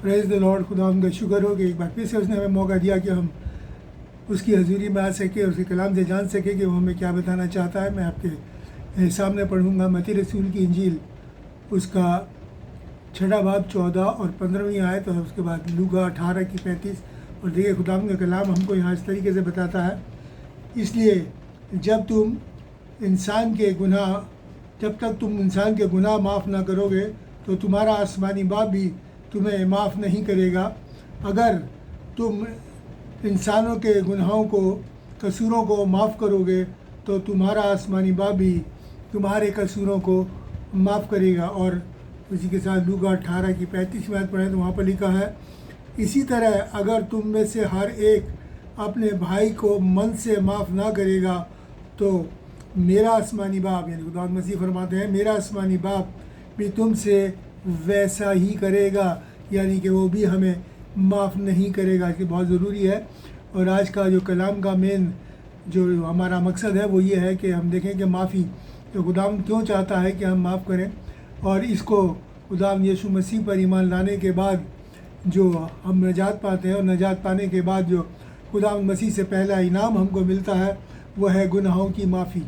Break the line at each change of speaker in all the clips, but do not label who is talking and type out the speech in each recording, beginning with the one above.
Praise the Lord. खुदा का शुक्र हो कि एक बार फिर से उसने हमें मौका दिया कि हम उसकी हज़ूरी में आ सके और उसके कलाम से जान सके कि वो हमें क्या बताना चाहता है। मैं आपके सामने पढ़ूँगा मत्ती रसूल की इंजील, उसका 6 बाब 14 और 15वीं आयत, और उसके बाद लूका 18 की 35। और देखिए खुदा का कलाम हमको यहाँ इस तरीके से बताता है, इसलिए जब तक तुम इंसान के गुनाह माफ़ ना करोगे तो तुम्हारा आसमानी बाप भी तुम्हें माफ़ नहीं करेगा। अगर तुम इंसानों के गुनाहों को, कसूरों को माफ़ करोगे तो तुम्हारा आसमानी बाप भी तुम्हारे कसूरों को माफ़ करेगा। और उसी के साथ लूका 18 की 35 में पढ़ें तो वहाँ पर लिखा है, इसी तरह अगर तुम में से हर एक अपने भाई को मन से माफ़ ना करेगा तो मेरा आसमानी बाप, यानी खुदा मसीह फरमाते हैं, मेरा आसमानी बाप भी तुमसे वैसा ही करेगा, यानी कि वो भी हमें माफ़ नहीं करेगा। इसलिए बहुत ज़रूरी है। और आज का जो कलाम का मेन जो हमारा मकसद है वो ये है कि हम देखें कि माफ़ी तो खुदा क्यों चाहता है कि हम माफ़ करें, और इसको खुदा यीशु मसीह पर ईमान लाने के बाद जो हम नजात पाते हैं, और नजात पाने के बाद जो खुदा मसीह से पहला इनाम हमको मिलता है वो है गुनाहों की माफ़ी।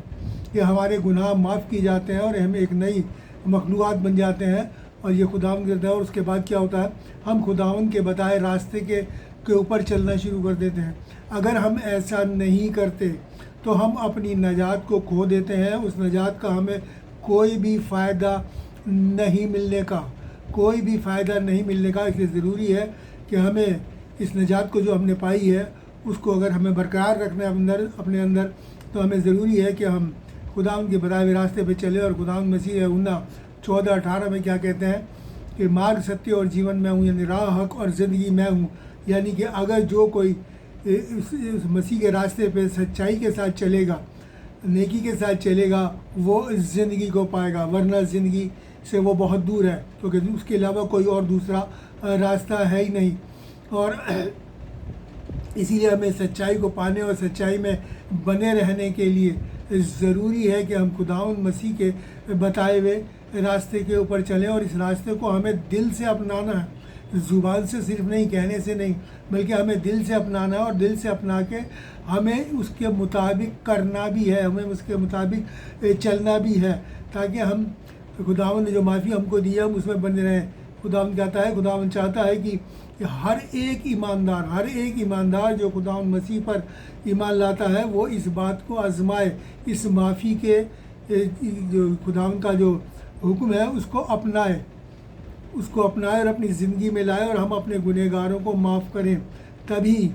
कि हमारे गुनाह माफ़ किए जाते हैं और हम एक नई मखलूक़ात बन जाते हैं, और ये खुदावन करता है। और उसके बाद क्या होता है, हम खुदावन के बताए रास्ते के ऊपर चलना शुरू कर देते हैं। अगर हम ऐसा नहीं करते तो हम अपनी नजात को खो देते हैं। उस नजात का हमें कोई भी फ़ायदा नहीं मिलने का, इसलिए ज़रूरी है कि हमें इस नजात को जो हमने पाई है उसको अगर हमें बरकरार रखना है अपने अंदर, तो हमें ज़रूरी है कि हम खुदा के बताए हुए रास्ते पे चले। और खुदा मसीह उन्ना 14-18 में क्या कहते हैं कि मार्ग, सत्य और जीवन मैं हूँ, यानी राह, हक और ज़िंदगी मैं हूँ। यानी कि अगर जो कोई इस मसीह के रास्ते पे सच्चाई के साथ चलेगा, नेकी के साथ चलेगा, वो इस ज़िंदगी को पाएगा, वरना ज़िंदगी से वो बहुत दूर है, क्योंकि उसके अलावा कोई और दूसरा रास्ता है ही नहीं। और इसीलिए हमें सच्चाई को पाने और सच्चाई में बने रहने के लिए ज़रूरी है कि हम खुदावंद मसीह के बताए हुए रास्ते के ऊपर चलें। और इस रास्ते को हमें दिल से अपनाना है, ज़ुबान से सिर्फ नहीं, कहने से नहीं, बल्कि हमें दिल से अपनाना है। और दिल से अपना के हमें उसके मुताबिक करना भी है, हमें उसके मुताबिक चलना भी है, ताकि हम खुदावंद ने जो माफ़ी हमको दी है हम उसमें बने रहें। खुदावंद चाहता है कि हर एक ईमानदार जो खुदावंद मसीह पर ईमान लाता है वो इस बात को आजमाए, इस माफ़ी के जो खुदावंद का जो हुक्म है उसको अपनाए और अपनी ज़िंदगी में लाए, और हम अपने गुनहगारों को माफ़ करें। तभी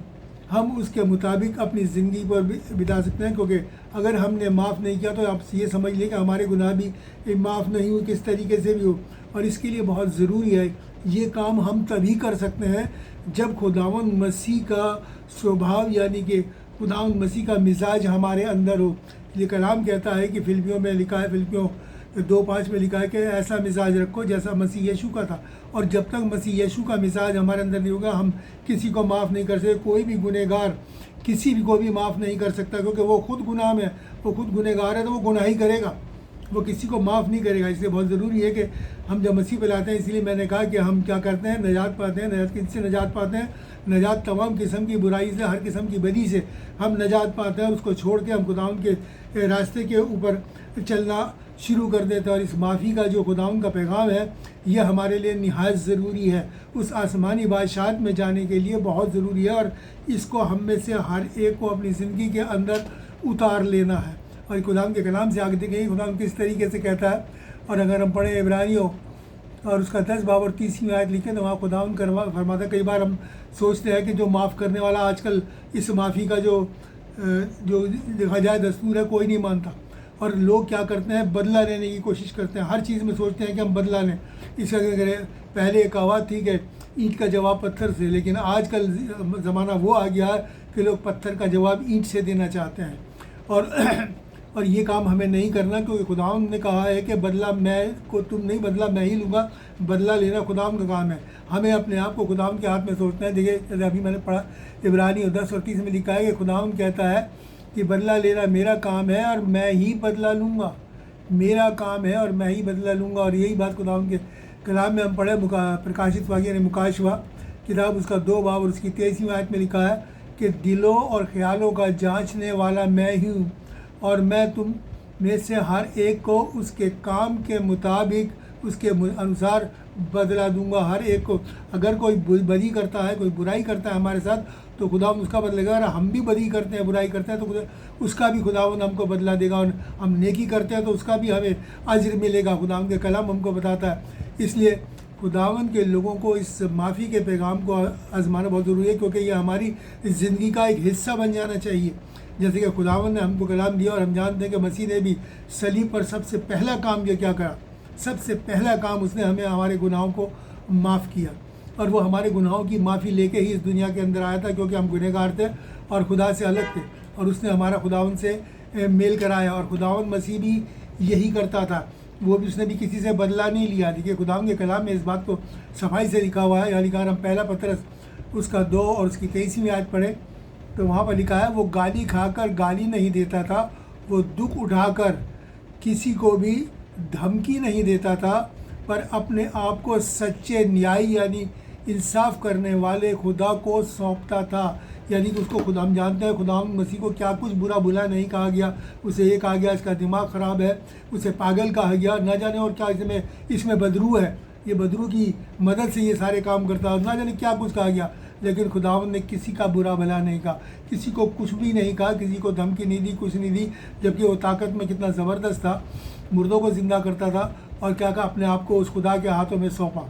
हम उसके मुताबिक अपनी ज़िंदगी पर बिता सकते हैं। क्योंकि अगर हमने माफ़ नहीं किया तो आप ये समझ लें कि हमारे गुनाह भी माफ़ नहीं हुए, किस तरीके से भी हो। और इसके लिए बहुत ज़रूरी है, ये काम हम तभी कर सकते हैं जब खुदावंद मसीह का स्वभाव, यानी कि खुदावंद मसीह का मिजाज हमारे अंदर हो। ये कलाम कहता है कि फिलिपियों में लिखा है, फिलिपियों 2:5 में लिखा है कि ऐसा मिजाज रखो जैसा मसीह यीशु का था। और जब तक मसीह यीशु का मिजाज हमारे अंदर नहीं होगा, हम किसी को माफ़ नहीं कर सकते। कोई भी गुनहगार किसी भी को भी माफ़ नहीं कर सकता, क्योंकि वो खुद गुनाह में, वो खुद गुनहगार है, तो वो गुनाह ही करेगा, वो किसी को माफ़ नहीं करेगा। इसलिए बहुत ज़रूरी है कि हम जब मसीह पे लाते हैं, इसलिए मैंने कहा कि हम क्या करते हैं, नजात पाते हैं। नजात किससे नजात पाते हैं? नजात तमाम किस्म की बुराई से, हर किस्म की बदी से हम नजात पाते हैं। उसको छोड़ के हम खुदावंद के रास्ते के ऊपर चलना शुरू कर देते हैं। और इस माफ़ी का जो खुदावंद का पैगाम है, ये हमारे लिए निहायत ज़रूरी है, उस आसमानी बादशाहत में जाने के लिए बहुत ज़रूरी है। और इसको हम में से हर एक को अपनी ज़िंदगी के अंदर उतार लेना है। और खुदावंद के कलाम से आगे देखें खुदावंद किस तरीके से कहता है। और अगर हम पढ़ें इब्रानियों और उसका 10 बाब और 30वीं आयत लिखें तो वहाँ खुदावंद फरमाता है। कई बार हम सोचते हैं कि जो माफ़ करने वाला, आजकल इस माफ़ी का जो देखा जाए दस्तूर है, कोई नहीं मानता। और लोग क्या करते हैं, बदला लेने की कोशिश करते हैं, हर चीज़ में सोचते हैं कि हम बदला लें। इसका क्या करें, पहले एक आवाज़ थी कि ईंट का जवाब पत्थर से, लेकिन आजकल ज़माना वो आ गया है कि लोग पत्थर का जवाब ईंट से देना चाहते हैं। और ये काम हमें नहीं करना, क्योंकि खुदावंद ने कहा है कि बदला तुम नहीं, बदला मैं ही लूँगा। बदला लेना खुदावंद का काम है। हमें अपने आप को खुदावंद के हाथ में सोचना है। देखिए, जैसे अभी मैंने पढ़ा इब्रानियों 10 और 30 में लिखा है कि खुदावंद कहता है कि बदला लेना मेरा काम है और मैं ही बदला लूँगा, मेरा काम है और मैं ही बदला लूँगा। और यही बात खुदावंद कलाम में हम पढ़े प्रकाशित वाक्य यानी मुकाशवा किताब उसका 2 बाब और उसकी 23वीं आयत में लिखा है कि दिलों और ख्यालों का जांचने वाला मैं ही हूँ और मैं तुम में से हर एक को उसके काम के मुताबिक उसके अनुसार बदला दूंगा। हर एक को, अगर कोई बदी करता है, कोई बुराई करता है हमारे साथ, तो खुदा उसका बदला देगा। अगर हम भी बदी करते हैं, बुराई करते हैं, तो खुदा उसका भी खुदावंद हमको बदला देगा। और हम नेकी करते हैं तो उसका भी हमें अज्र मिलेगा। खुदावंद के कलाम हमको बताता है। इसलिए खुदावंद के लोगों को इस माफ़ी के पैगाम को आजमाना बहुत ज़रूरी है, क्योंकि ये हमारी ज़िंदगी का एक हिस्सा बन जाना चाहिए। जैसे कि खुदावंद ने हमको कलाम दिया और हम जानते हैं कि मसीह ने भी सलीब पर सबसे पहला काम ये क्या करा, सबसे पहला काम उसने हमें हमारे गुनाहों को माफ़ किया। और वो हमारे गुनाहों की माफ़ी लेके ही इस दुनिया के अंदर आया था, क्योंकि हम गुनहगार थे और खुदा से अलग थे, और उसने हमारा खुदावंद से मेल कराया। और खुदावंद मसीह भी यही करता था, वो भी उसने भी किसी से बदला नहीं लिया। देखिए खुदावंद के कलाम में इस बात को सफाई से लिखा हुआ है। यहाँ लिखा है, हम पहला पत्रस उसका 2 और उसकी 23वीं आयत पढ़े तो वहाँ पर लिखा है, वो गाली खाकर गाली नहीं देता था, वो दुख उठाकर किसी को भी धमकी नहीं देता था, पर अपने आप को सच्चे न्यायी यानी इंसाफ करने वाले खुदा को सौंपता था। यानी कि उसको खुदा, हम जानते हैं खुदा मसीह को क्या कुछ बुरा भुला नहीं कहा गया। उसे ये कहा गया इसका दिमाग ख़राब है, उसे पागल कहा गया, ना जाने और क्या इसमें बदरू है, ये बदरू की मदद से ये सारे काम करता है, ना जाने क्या कुछ कहा गया। लेकिन खुदावंद ने किसी का बुरा भला नहीं कहा, किसी को कुछ भी नहीं कहा, किसी को धमकी नहीं दी, कुछ नहीं दी। जबकि वो ताकत में कितना ज़बरदस्त था, मुर्दों को ज़िंदा करता था। और क्या कहा, अपने आप को उस खुदा के हाथों में सौंपा,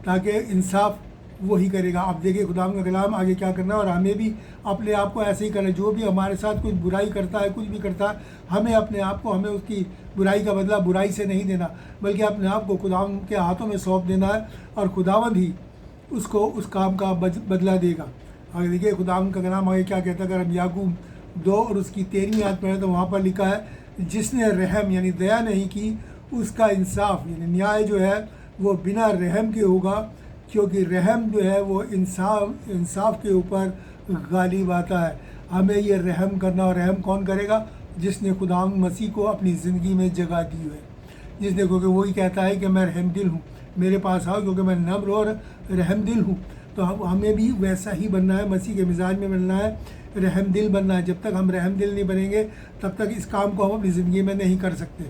ताकि इंसाफ वो ही करेगा। अब देखिए खुदावंद का कलाम आगे क्या करना है, और हमें भी अपने आप को ऐसे ही करना। जो भी हमारे साथ कुछ बुराई करता है, कुछ भी करता है, हमें अपने आप को, हमें उसकी बुराई का बदला बुराई से नहीं देना, बल्कि अपने आप को खुदावंद के हाथों में सौंप देना है, और खुदावंद ही उसको उस काम का बदला देगा। आगे देखिए खुदावंद का कलाम आगे क्या कहता है। अगर हम याकूब 2 और उसकी 13वीं आयत पढ़े तो वहाँ पर लिखा है, जिसने रहम यानी दया नहीं की, उसका इंसाफ यानी न्याय जो है वो बिना रहम के होगा, क्योंकि रहम जो है वो इंसाफ के ऊपर गालिब आता है। हमें ये रहम करना, और रहम कौन करेगा, जिसने खुदावंद मसीह को अपनी ज़िंदगी में जगह दी है, जिसने, क्योंकि वही कहता है कि मैं रहम दिल हूँ, मेरे पास आओ क्योंकि मैं नम्र और रहम दिल हूँ। तो हमें भी वैसा ही बनना है, मसीह के मिजाज में बनना है, रहम दिल बनना है। जब तक हम रहम दिल नहीं बनेंगे तब तक इस काम को हम अपनी ज़िंदगी में नहीं कर सकते,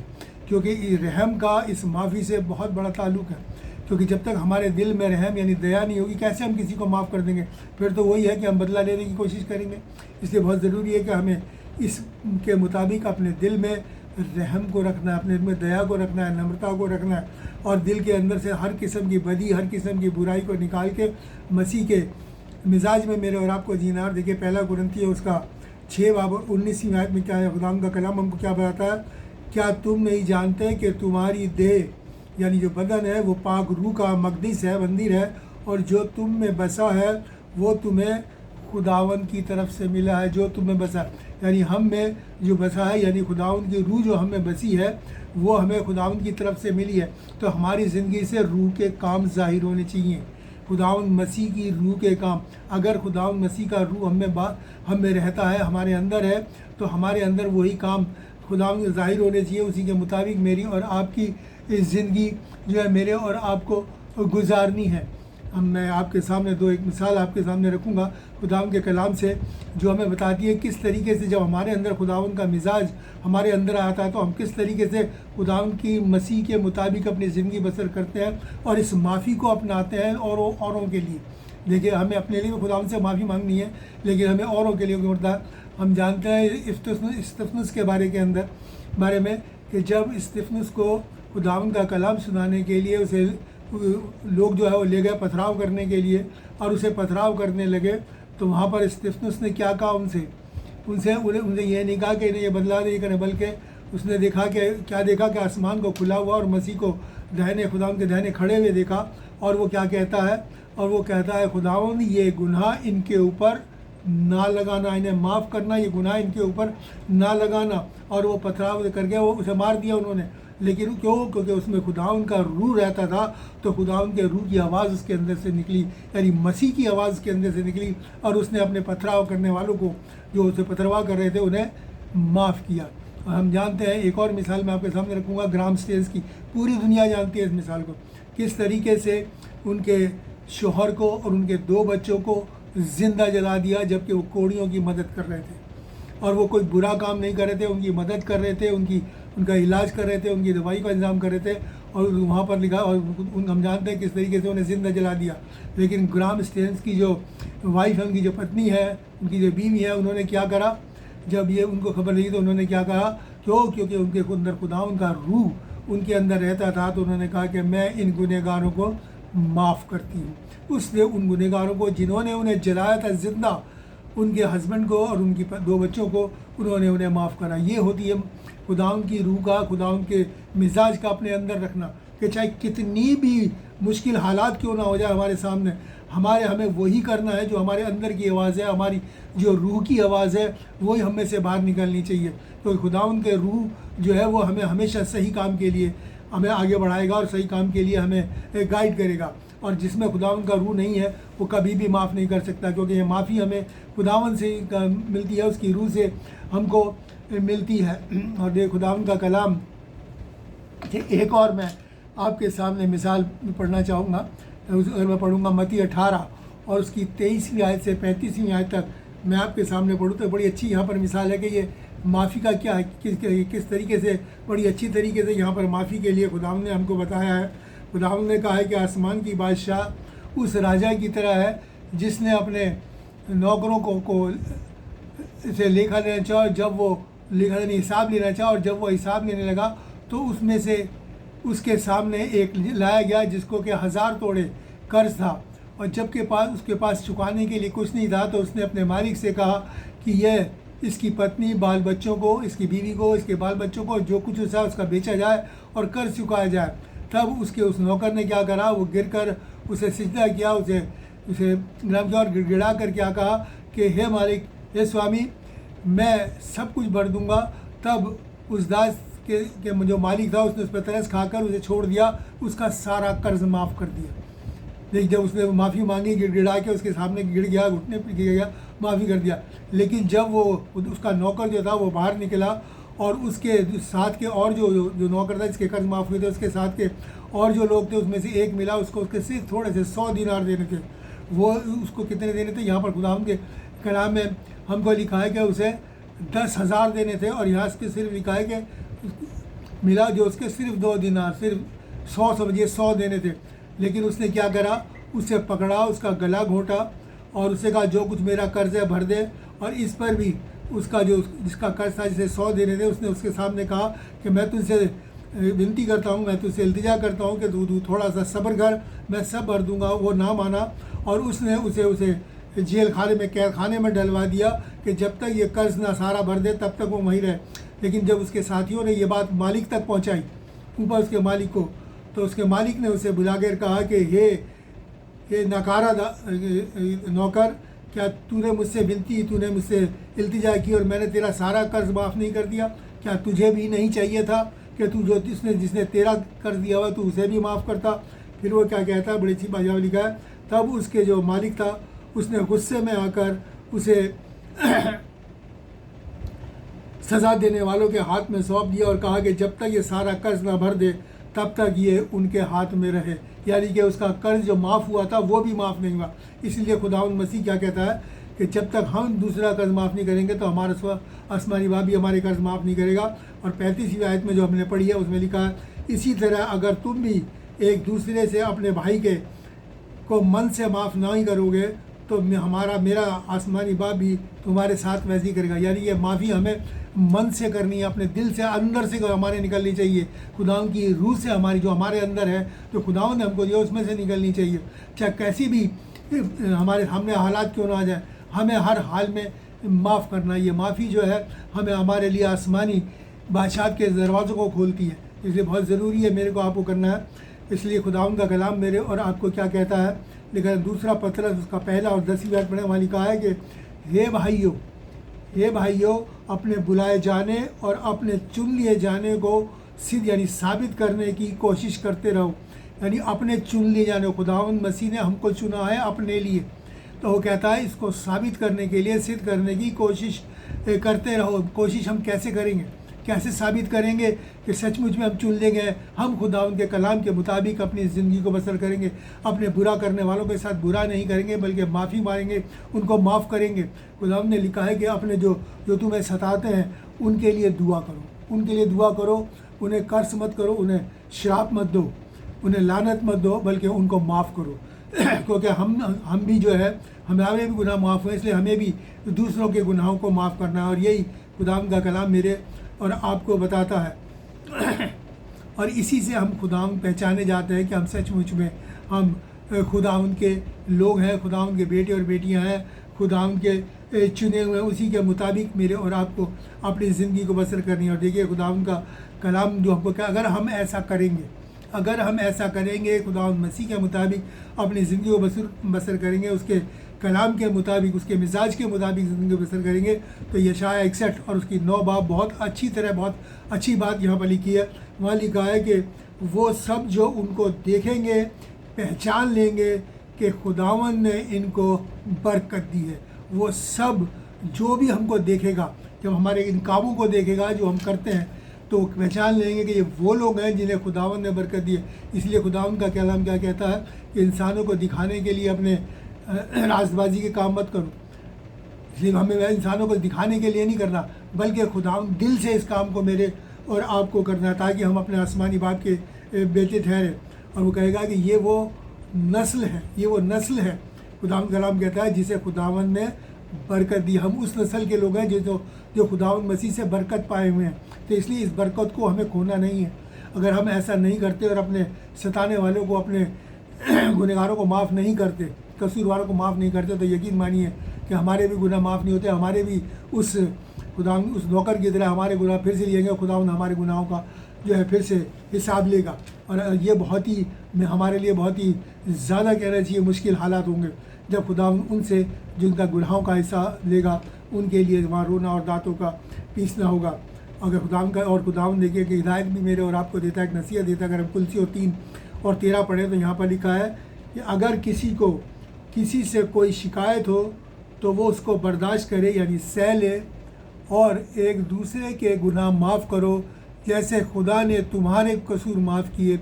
क्योंकि रहम का इस माफ़ी से बहुत बड़ा ताल्लुक़ है। क्योंकि जब तक हमारे दिल में रहम यानी दया नहीं होगी, कैसे हम किसी को माफ़ कर देंगे? फिर तो वही है कि हम बदला लेने की कोशिश करेंगे। इसलिए बहुत ज़रूरी है कि हमें इसके मुताबिक अपने दिल में रहम को रखना है, अपने दिल में दया को रखना है, नम्रता को रखना है, और दिल के अंदर से हर किस्म की बदी, हर किस्म की बुराई को निकाल के मसीह के मिजाज में मेरे और आपको जीना। और देखिए पहला कुरिन्थियों उसका 6 बाब और 19वीं आयत में क्या है, खुदावंद का कलाम हमको क्या बताता है, क्या तुम नहीं जानते कि तुम्हारी देह यानी जो बदन है वो पाक रूह का मकदस है, मंदिर है, और जो तुम में बसा है वो तुम्हें खुदावंद की तरफ से मिला है। जो तुम में बसा यानी हम में जो बसा है, यानी खुदावंद की रूह जो हम में बसी है वो हमें खुदावंद की तरफ से मिली है। तो हमारी ज़िंदगी से रूह के काम ज़ाहिर होने चाहिए, खुदावंद मसीह की रूह के काम। अगर खुदावंद मसीह का रूह हम में रहता है, हमारे अंदर है, तो हमारे अंदर वही काम खुदावंद ज़ाहिर होने चाहिए। उसी के मुताबिक मेरी और आपकी ज़िंदगी जो है मेरे और आपको गुजारनी है। मैं आपके सामने एक मिसाल आपके सामने रखूँगा खुदावंद के कलाम से, जो हमें बताती है किस तरीके से जब हमारे अंदर खुदावंद का मिजाज हमारे अंदर आता है तो हम किस तरीके से खुदावंद की मसीह के मुताबिक अपनी ज़िंदगी बसर करते हैं और इस माफ़ी को अपनाते हैं औरों के लिए। देखिए हमें अपने लिए खुदावंद से माफ़ी मांगनी है, लेकिन हमें औरों के लिए होता है। हम जानते हैं इस्तिफनुस के बारे में कि जब इस्तिफनुस को खुदावंद का कलाम सुनाने के लिए उसे लोग जो है वो ले गए पथराव करने के लिए, और उसे पथराव करने लगे, तो वहाँ पर स्तिफनुस ने क्या कहा उनसे ये नहीं कहा कि इन्हें ये बदला नहीं करें, बल्कि उसने देखा कि आसमान को खुला हुआ और मसीह को खुदावंद के दाहिने खड़े हुए देखा, और वो क्या कहता है, और वो कहता है खुदावंद ये गुनाह इनके ऊपर ना लगाना, इन्हें माफ़ करना, ये गुनाह इनके ऊपर ना लगाना। और वो पथराव करके वो उसे मार दिया उन्होंने। लेकिन क्योंकि उसमें खुदावंद का रूह रहता था, तो खुदावंद के रूह की आवाज़ उसके अंदर से निकली, यानी मसीह की आवाज़ उसके अंदर से निकली, और उसने अपने पथराव करने वालों को, जो उसे पथरवाह कर रहे थे, उन्हें माफ़ किया। और हम जानते हैं, एक और मिसाल मैं आपके सामने रखूँगा ग्राम स्टेन्स की, पूरी दुनिया जानती है इस मिसाल को। किस तरीके से उनके शोहर को और उनके 2 बच्चों को ज़िंदा जला दिया, जबकि वो कोढ़ियों की मदद कर रहे थे। और वो कोई बुरा काम नहीं कर रहे थे, उनकी मदद कर रहे थे, उनका इलाज कर रहे थे, उनकी दवाई का इंतज़ाम कर रहे थे। और वहाँ पर लिखा, और हम जानते हैं किस तरीके से उन्हें ज़िंदा जला दिया। लेकिन ग्राहम स्टेन्स की जो वाइफ है, उनकी जो पत्नी है, उनकी जो बीवी है, उन्होंने क्या करा, जब ये उनको खबर लगी तो उन्होंने क्या कहा, क्योंकि उनके अंदर खुदा उनका रूह उनके अंदर रहता था, तो उन्होंने कहा कि मैं इन गुनहगारों को माफ़ करती हूँ। उसने उन गुनहगारों को जिन्होंने उन्हें जलाया था ज़िंदा, उनके हस्बैंड को और उनकी 2 बच्चों को, उन्होंने उन्हें माफ़ करा। ये होती है खुदावंद की रूह का, खुदावंद के मिजाज का अपने अंदर रखना, कि चाहे कितनी भी मुश्किल हालात क्यों ना हो जाए हमारे सामने, हमें वही करना है जो हमारे अंदर की आवाज़ है, हमारी जो रूह की आवाज़ है, वही हमें से बाहर निकलनी चाहिए। तो खुदावंद के रूह जो है वो हमें हमेशा सही काम के लिए हमें आगे बढ़ाएगा और सही काम के लिए हमें गाइड करेगा। और जिसमें खुदावंद का रूह नहीं है वो कभी भी माफ़ नहीं कर सकता, क्योंकि ये माफ़ी हमें खुदावंद से मिलती है, उसकी रूह से हमको मिलती है। और ये खुदावंद का कलाम, एक और मैं आपके सामने मिसाल पढ़ना चाहूँगा। मैं पढ़ूँगा मत्ती 18 और उसकी 23वीं आयत से 35वीं आयत तक मैं आपके सामने पढ़ूँ। तो बड़ी अच्छी यहाँ पर मिसाल है कि ये माफ़ी का क्या है, किस तरीके से, बड़ी अच्छी तरीके से यहाँ पर माफ़ी के लिए खुदावंद ने हमको बताया है। खुदावंद ने कहा है कि आसमान की बादशाह उस राजा की तरह है जिसने अपने नौकरों को से लेखा लेना चाहा, और जब वो लेखा लेने हिसाब लेना चाहा, और जब वो हिसाब लेने लगा तो उसमें से उसके सामने एक लाया गया जिसको कि 1000 तोड़े कर्ज था, और जब उसके पास चुकाने के लिए कुछ नहीं था, तो उसने अपने मालिक से कहा कि यह इसकी पत्नी, बाल बच्चों को, इसकी बीवी को, इसके बाल बच्चों को, जो कुछ उसका उसका बेचा जाए और कर्ज चुकाया जाए। तब उस नौकर ने क्या करा, वो गिरकर उसे सिजदा किया, उसे गिरा किया और गिड़गिड़ा कर क्या कहा कि हे मालिक, हे स्वामी, मैं सब कुछ भर दूंगा। तब उस दास के जो मालिक था उसने उस पर तरस खाकर उसे छोड़ दिया, उसका सारा कर्ज माफ़ कर दिया। लेकिन जब उसने माफ़ी मांगी, गिड़गिड़ा के उसके सामने गिर गया, घुटने पर गिर गया, माफ़ी कर दिया। लेकिन जब वो उसका नौकर जो था वो बाहर निकला, और उसके साथ के और जो नौकर था जिसके कर्ज माफ़ हुए थे, उसके साथ के और जो लोग थे उसमें से एक मिला, उसको उसके सिर्फ थोड़े से 100 दिनार देने थे। वो उसको कितने देने थे, यहाँ पर खुदावंद के कलाम में हमको लिखा है कि उसे 10,000 देने थे, और यहाँ से सिर्फ लिखा है कि मिला जो उसके सिर्फ 2 दिनार, सिर्फ 100 समझिए 100 देने थे। लेकिन उसने क्या करा, उसे पकड़ा, उसका गला घोंटा और उससे कहा जो कुछ मेरा कर्ज है भर दे। और इस पर भी उसका जिसका कर्ज था, जिसे 100 देने थे, उसने उसके सामने कहा कि मैं तुझसे विनती करता हूँ, मैं तुझसे इल्तिजा करता हूँ कि तू थोड़ा सा सब्र कर, मैं सब भर दूंगा। वो ना माना और उसने उसे जेल खाने में, कैद खाने में डलवा दिया कि जब तक ये कर्ज ना सारा भर दे तब तक वो वहीं रहे। लेकिन जब उसके साथियों ने ये बात मालिक तक पहुँचाई, ऊपर उसके मालिक को, तो उसके मालिक ने उसे बुलाकर कहा कि ये नकारा नौकर, क्या तूने मुझसे विनती, तूने मुझसे इल्तिजा की और मैंने तेरा सारा कर्ज माफ़ नहीं कर दिया? क्या तुझे भी नहीं चाहिए था कि तू जिसने तेरा कर्ज दिया हुआ तू उसे भी माफ़ करता? फिर वो क्या कहता है, बड़ी अच्छी बात लिखा है, तब उसके जो मालिक था उसने गुस्से में आकर उसे सज़ा देने वालों के हाथ में सौंप दिया और कहा कि जब तक ये सारा कर्ज ना भर दे तब तक ये उनके हाथ में रहे। यानी कि उसका कर्ज जो माफ़ हुआ था वो भी माफ़ नहीं हुआ। इसलिए खुदावंद मसीह क्या कहता है कि जब तक हम दूसरा कर्ज माफ़ नहीं करेंगे तो हमारा आसमानी बाप भी हमारे कर्ज माफ़ नहीं करेगा। और 35वीं आयत में जो हमने पढ़ी है उसमें लिखा है, इसी तरह अगर तुम भी एक दूसरे से अपने भाई को मन से माफ़ नहीं करोगे तो मेरा आसमानी बाप भी तुम्हारे साथ वैसे ही करेगा। यानी ये माफ़ी हमें मन से करनी है, अपने दिल से, अंदर से हमारे निकलनी चाहिए। खुदावंद की रूह से हमारी जो हमारे अंदर है, जो खुदावंद ने हमको दिया उसमें से निकलनी चाहिए। चाहे कैसी भी हमारे सामने हालात क्यों ना आ जाए, हमें हर हाल में माफ़ करना। ये माफ़ी जो है हमें हमारे लिए आसमानी बादशाह के दरवाज़ों को खोलती है। इसलिए बहुत ज़रूरी है मेरे को आपको करना है। इसलिए खुदावंद का कलाम मेरे और आपको क्या कहता है, लेकिन दूसरा पत्रस उसका पहला और 10वीं आयत पढ़ने वाली कहा है कि हे भाइयों अपने बुलाए जाने और अपने चुन लिए जाने को सिद्ध यानी साबित करने की कोशिश करते रहो। यानी अपने चुन लिए जाने, खुदावंद मसीह ने हमको चुना है अपने लिए, तो वो कहता है इसको साबित करने के लिए, सिद्ध करने की कोशिश करते रहो। कोशिश हम कैसे करेंगे? कैसे साबित करेंगे कि सचमुच में हम चुन लिए गए, हम खुदावंद के कलाम के मुताबिक अपनी ज़िंदगी को बसर करेंगे, अपने बुरा करने वालों के साथ बुरा नहीं करेंगे बल्कि माफ़ी मांगेंगे, उनको माफ़ करेंगे। खुदावंद ने लिखा है कि अपने जो तुम्हें सताते हैं उनके लिए दुआ करो, उनके लिए दुआ करो, उन्हें कर्ज मत करो, उन्हें श्राप मत दो, उन्हें लानत मत दो, बल्कि उनको माफ़ करो। क्योंकि हम भी जो है, हमारे भी गुनाह माफ़ हुए, इसलिए हमें भी दूसरों के गुनाहों को माफ़ करना है। और यही खुदावंद का कलाम मेरे और आपको बताता है। और इसी से हम खुदावंद पहचाने जाते हैं कि हम सचमुच में हम खुदावंद के लोग हैं, खुदावंद के बेटे और बेटियां हैं, खुदावंद के चुने हुए। उसी के मुताबिक मेरे और आपको अपनी ज़िंदगी को बसर करनी है। और देखिए खुदावंद का कलाम जो हमको क्या, अगर हम ऐसा करेंगे, खुदावंद मसीह के मुताबिक अपनी ज़िंदगी को बसर करेंगे, उसके कलाम के मुताबिक, उसके मिजाज के मुताबिक ज़िंदगी को बसर करेंगे, तो यशाया 61 और उसकी 9 बाब बहुत अच्छी बात यहाँ पर लिखी है। वहाँ लिखा है कि वो सब जो उनको देखेंगे पहचान लेंगे कि खुदावंद ने इनको बरकत दी है। वो सब जो भी हमको देखेगा, जब हमारे इन कामों को देखेगा जो हम करते हैं, तो पहचान लेंगे कि ये वो लोग हैं जिन्हें खुदावंद ने बरकत दी है। इसलिए खुदावंद का कलाम क्या कहता है कि इंसानों को दिखाने के लिए अपने राजबाजी के काम मत करो। इसलिए हमें इंसानों को दिखाने के लिए नहीं करना, बल्कि खुदावंद दिल से इस काम को मेरे और आपको करना है, ताकि हम अपने आसमानी बाप के बेटे ठहरे। और वो कहेगा कि ये वो नस्ल है, खुदावंद कलाम कहता है, जिसे खुदावंद ने बरकत दी। हम उस नस्ल के लोग हैं जो खुदावंद मसीह से बरकत पाए हुए हैं। तो इसलिए इस बरकत को हमें खोना नहीं है। अगर हम ऐसा नहीं करते और अपने सताने वालों को, अपने गुनहगारों को माफ़ नहीं करते, कसूरवारों को माफ़ नहीं करते, तो यकीन मानिए कि हमारे भी गुनाह माफ़ नहीं होते। हमारे भी उस नौकर की तरह हमारे गुनाह फिर से लिएंगे, खुदावंद हमारे गुनाहों का जो है फिर से हिसाब लेगा। और ये हमारे लिए बहुत ही ज़्यादा कहना चाहिए मुश्किल हालात होंगे, जब खुदावंद उनसे जिनका गुनाहों का हिस्सा लेगा, उनके लिए वहाँ रोना और दांतों का पीसना होगा। अगर खुदावंद देखिए कि हिदायत भी मेरे और आपको देता है, एक नसीहत देता है। अगर हम कुलसी 3 और 13 पढ़ें तो यहाँ पर लिखा है कि अगर किसी से कोई शिकायत हो तो वो उसको बर्दाश्त करे, यानी सह ले, और एक दूसरे के गुनाह माफ़ करो। जैसे खुदा ने तुम्हारे कसूर माफ़ किए,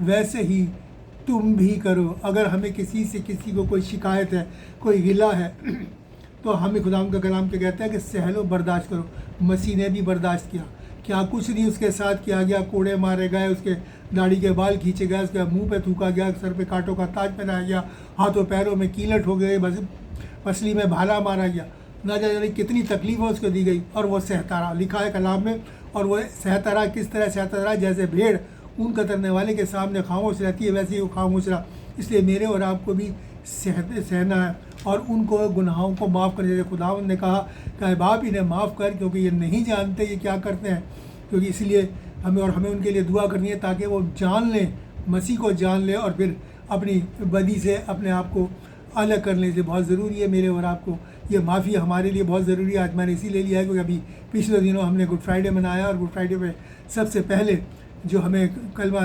वैसे ही तुम भी करो। अगर हमें किसी को कोई शिकायत है, कोई गिला है, तो हमें खुदावंद का कलाम क्या कहता है कि सह लो, बर्दाश्त करो। मसीह ने भी बर्दाश्त किया, क्या कुछ नहीं उसके साथ किया गया। कोड़े मारे गए, उसके दाढ़ी के बाल खींचे गए, उसके मुंह पे थूका गया, सर पे कांटों का ताज पहनाया गया, हाथों पैरों में कीलट हो गए, पसली में भाला मारा गया, ना जाने कितनी तकलीफ़ें उसको दी गई। और वो सहता रहा, लिखा है कलाम में। और वो सहता रहा, किस तरह सहता रहा, जैसे भेड़ ऊन कतरने वाले के सामने खामोश रहती है, वैसे ही वो खामोश रहा। इसलिए मेरे और आपको भी सहना है और उनको गुनाहों को माफ़ करने। जैसे खुदावंद ने कहा कि बाप इन्हें माफ़ कर, क्योंकि ये नहीं जानते ये क्या करते हैं। क्योंकि इसलिए हमें उनके लिए दुआ करनी है, ताकि वो जान लें, मसीह को जान लें, और फिर अपनी बदी से अपने आप को अलग करने से बहुत ज़रूरी है। मेरे और आपको ये माफ़ी हमारे लिए बहुत ज़रूरी है। आज मैंने इसीलिए लिया है क्योंकि अभी पिछले दिनों हमने गुड फ्राइडे मनाया, और गुड फ्राइडे पे सबसे पहले जो हमें कलमा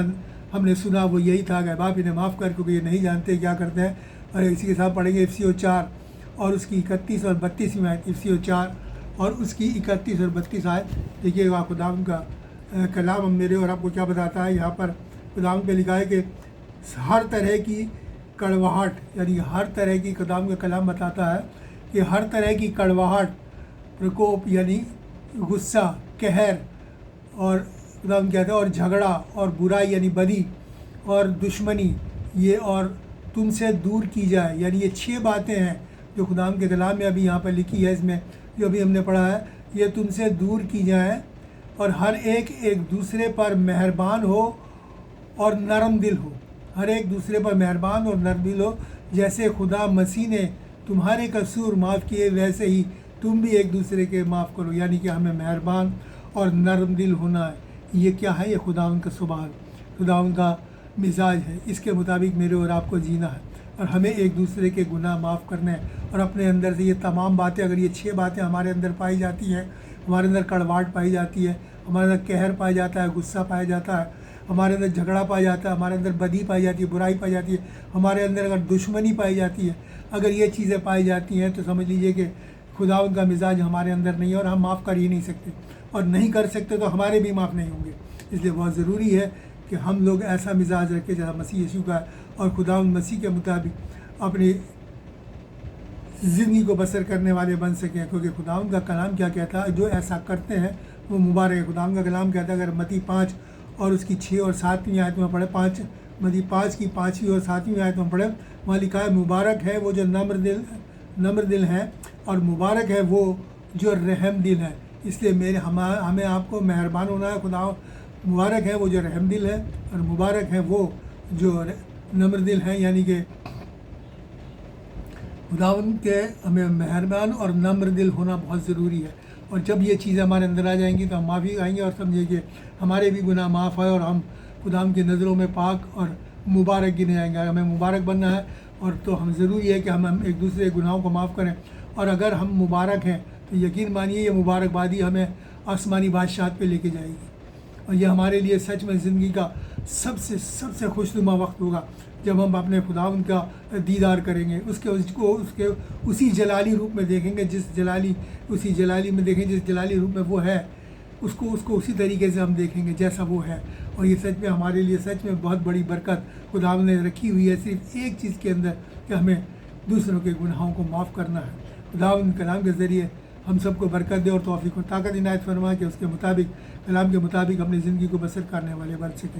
हमने सुना वो यही था कि बाप इन्हें माफ़ कर, क्योंकि ये नहीं जानते क्या करते हैं। और इसी के साथ पढ़ेंगे इफिसियों 4 और उसकी 31 और 32 आयत। इफिसियों 4 और उसकी 31 और 32 आयत। देखिएगा खुदावंद का कलाम मेरे और आपको क्या बताता है। यहाँ पर खुदावंद पे लिखा है कि हर तरह की कड़वाहट, यानी हर तरह की, खुदावंद का कलाम बताता है कि हर तरह की कड़वाहट, प्रकोप यानी गुस्सा, कहर, और खुदावंद कहता है और झगड़ा और बुराई यानी बदी और दुश्मनी, ये और तुमसे दूर की जाए। यानी ये 6 बातें हैं जो खुदावंद के कलाम में अभी यहाँ पर लिखी है। इसमें जो अभी हमने पढ़ा है, ये तुमसे दूर की जाए, और हर एक दूसरे पर मेहरबान हो और नरम दिल हो। हर एक दूसरे पर मेहरबान और नरम दिल हो, जैसे खुदा मसीह ने तुम्हारे कसूर माफ़ किए, वैसे ही तुम भी एक दूसरे के माफ़ करो। यानी कि हमें मेहरबान और नरम दिल होना है। ये क्या है? ये खुदावंद का स्वभाव, खुदावंद का मिजाज है। इसके मुताबिक मेरे और आपको जीना है, और हमें एक दूसरे के गुनाह माफ़ करने हैं। और अपने अंदर से ये तमाम बातें, अगर ये 6 बातें हमारे अंदर पाई जाती हैं, हमारे अंदर कड़वाहट पाई जाती है, हमारे अंदर कहर पाया जाता है, गुस्सा पाया जाता है, हमारे अंदर झगड़ा पाया जाता है, हमारे अंदर बदी पाई जाती है, बुराई पाई जाती है, हमारे अंदर अगर दुश्मनी पाई जाती है, अगर ये चीज़ें पाई जाती हैं, तो समझ लीजिए कि खुदावंद का मिजाज हमारे अंदर नहीं है, और हम माफ़ कर ही नहीं सकते। और नहीं कर सकते तो हमारे भी माफ़ नहीं होंगे। इसलिए बहुत ज़रूरी है कि हम लोग ऐसा मिजाज रखें जैसा मसीह यीशु का है और खुदावंद मसीह के मुताबिक अपनी ज़िंदगी को बसर करने वाले बन सकें, क्योंकि खुदावंद का कलाम क्या कहता है, जो ऐसा करते हैं वो मुबारक है। खुदावंद का कलाम कहता है, अगर मत्ती 5 और उसकी 6 और 7वीं आयत में पढ़े, मत्ती 5 की 5वीं और 7वीं आयत में पढ़े, वहाँ लिखा है, मुबारक है वो जो नम्र दिल है और मुबारक है वो जो रहम दिल है। इसलिए हमें आपको मेहरबान होना है। खुदा मुबारक है वो जो रहम दिल है और मुबारक है वो जो नम्र दिल है, यानी कि खुदावंद के हमें मेहरबान और नम्र दिल होना बहुत ज़रूरी है। और जब ये चीज़ें हमारे अंदर आ जाएंगी तो हम माफ़ी आएंगे और समझिए कि हमारे भी गुनाह माफ़ है और हम खुदावंद की नज़रों में पाक और मुबारक गिने जाएंगे। हमें मुबारक बनना है और तो हम ज़रूरी है कि हम एक दूसरे के गुनाहों को माफ़ करें। और अगर हम मुबारक हैं तो यकीन मानिए ये मुबारकबादी हमें आसमानी बादशाहत पे लेके जाएगी और ये हमारे लिए सच में ज़िंदगी का सबसे खुशनुमा वक्त होगा जब हम अपने खुदावंद का दीदार करेंगे, उसके उसी जलाली रूप में देखेंगे, जिस जलाली रूप में वो है, उसको उसी तरीके से हम देखेंगे जैसा वो है। और ये सच में हमारे लिए सच में बहुत बड़ी बरकत खुदावंद ने रखी हुई है सिर्फ एक चीज़ के अंदर, कि हमें दूसरों के गुनाहों को माफ़ करना है। खुदावंद कलाम के ज़रिए हम सबको बरकत दे और तौफीक और ताकत इनायत फरमा के उसके मुताबिक, कलाम के मुताबिक अपनी ज़िंदगी को बसर करने वाले बन सके।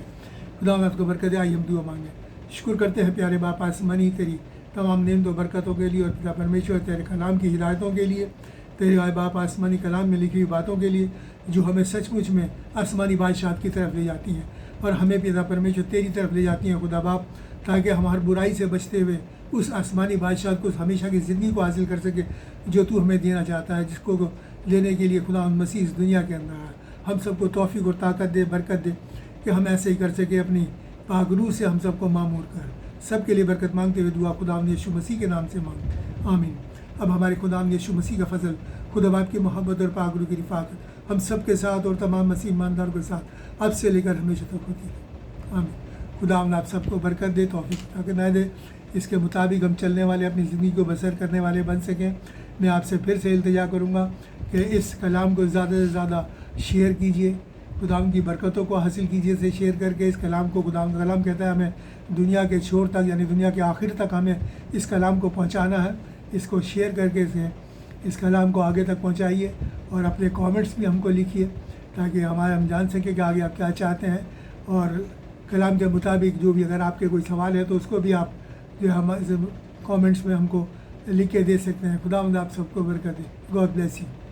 खुदावंद आपको बरकत दे। आइए हम दुआ मांगे। शुक्र करते हैं प्यारे बाप आसमानी तेरी तमाम नेमतों बरकतों के लिए और पिता परमेश्वर तेरे कलाम की हिदायतों के लिए, तेरे आए बाप आसमानी कलाम में लिखी हुई बातों के लिए जो हमें सचमुच में आसमानी बादशाहत की तरफ ले जाती हैं और हमें पिता परमेश्वर तेरी तरफ ले जाती हैं खुदा बाप, ताकि हम हर बुराई से बचते हुए उस आसमानी बादशाहत को, हमेशा की ज़िंदगी को हासिल कर सके जो तू हमें देना चाहता है, जिसको लेने के लिए खुदा मसीह इस दुनिया के अंदर है। हम सबको तौफीक और ताकत दे, बरकत दे कि हम ऐसे ही कर सके। अपनी पाक रूह से हम सबको मामूर कर। सबके लिए बरकत मांगते हुए दुआ खुदावंद यीशु मसीह के नाम से मांग, आमीन। अब हमारे खुदावंद यीशु मसीह का फजल, खुदा बाप की मोहब्बत और पाक रूह की रिफाकत हम सब के साथ और तमाम मसीह ईमानदारों के साथ अब से लेकर हमेशा तक होती है, आमीन। खुदावंद आप सबको बरकत दे, तौफीक ताकत न दे, इसके मुताबिक हम चलने वाले, अपनी ज़िंदगी को बसर करने वाले बन सकें। मैं आपसे फिर से इल्तिजा करूँगा कि इस कलाम को ज़्यादा से ज़्यादा शेयर कीजिए, खुदावंद की बरकतों को हासिल कीजिए से शेयर करके इस कलाम को, खुदावंद का कलाम कहता है हमें दुनिया के छोर तक, यानी दुनिया के आखिर तक हमें इस कलाम को पहुंचाना है। इसको शेयर करके इस कलाम को आगे तक पहुंचाइए और अपने कमेंट्स भी हमको लिखिए ताकि हम जान सकें कि आगे आप क्या चाहते हैं। और कलाम के मुताबिक जो भी अगर आपके कोई सवाल है तो उसको भी आप जो हम कमेंट्स में हमको लिख के दे सकते हैं। खुदावंद आप सबको बरकत दे। God bless you.